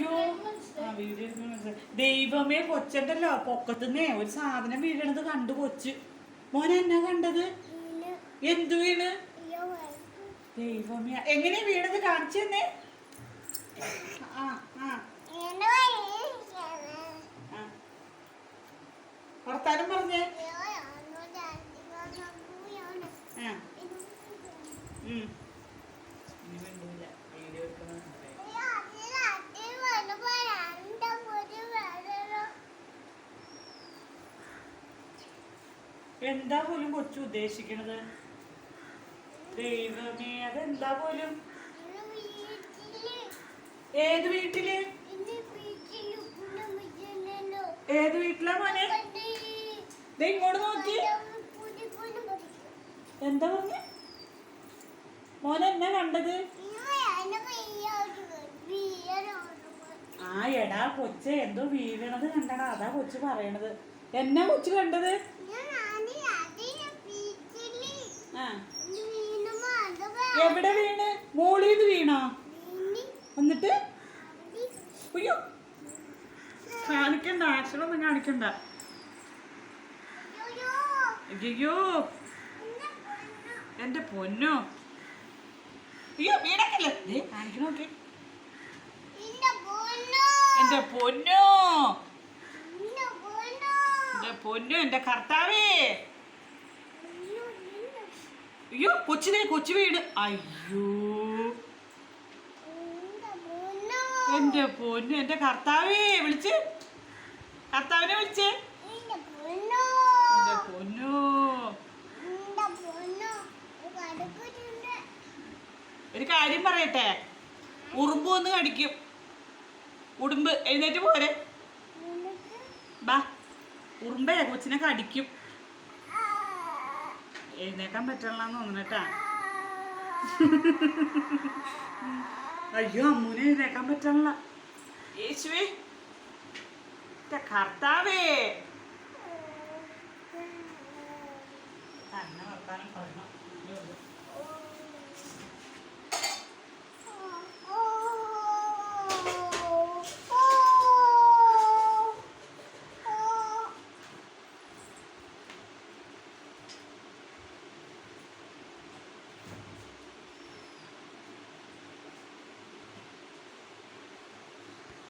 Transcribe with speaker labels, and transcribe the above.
Speaker 1: അയ്യോ ദൈവമേ കൊച്ചുണ്ടല്ലോ പൊക്കത്തുനിന്നേ ഒരു സാധനം വീഴണത് കണ്ടു കൊച്ച്. മോനെ എന്നാ കണ്ടത്? എന്തു വീണ്? ദൈവമേ എങ്ങനെയാ വീണത് കാണിച്ചു തന്നെ. വർത്താനം പറഞ്ഞേ. എന്താ പോലും കൊച്ചു ഉദ്ദേശിക്കണത്? ദൈവമേ അതെന്താ പോലും? ഏത് വീട്ടില്? ഏത് വീട്ടിലാ മോനെ? ഇങ്ങോട്ട് നോക്കി. എന്താ പറഞ്ഞ മോനെ? എന്നാ കണ്ടത്? ആ എടാ കൊച്ച് എന്തോ വീഴണത് കണ്ടടാ. അതാ കൊച്ചു പറയണത്. എന്നാ കൊച്ചു കണ്ടത്? എവിടെ വീണ്? മോളീന്ന് വീണോ? എന്നിട്ട് അയ്യോ കാണിക്കണ്ട, ആക്ഷനൊന്നും കാണിക്കണ്ട. അയ്യോ എന്റെ പൊന്നോ. അയ്യോ വീടക്കല്ലേ കാണിക്കണോക്കെ. എന്റെ പൊന്നോ, എന്റെ പൊന്നോ, എന്റെ കർത്താവേ. അയ്യോ കൊച്ചു വീട്. അയ്യോ എന്റെ പൊന്നു, എന്റെ കർത്താവേ. വിളിച്ച് കർത്താവിനെ വിളിച്ചേ. എന്റെ പൊന്നു ഒരു കാര്യം പറയട്ടെ, ഉറുമ്പ് വന്ന് കടിക്കും. ഉടുമ്പ് എഴുന്നേറ്റ് പോരെ ബാ. ഉറുമ്പേ കൊച്ചിനെ കടിക്കും. എഴുന്നേക്കാൻ പറ്റണമെന്ന് തോന്നണട്ടാ. അയ്യോ അമ്മൂനെ എഴുന്നേക്കാൻ പറ്റണല്ല. യേശുവേ കർത്താവേ. തന്നെ വർത്താനം പറയണം.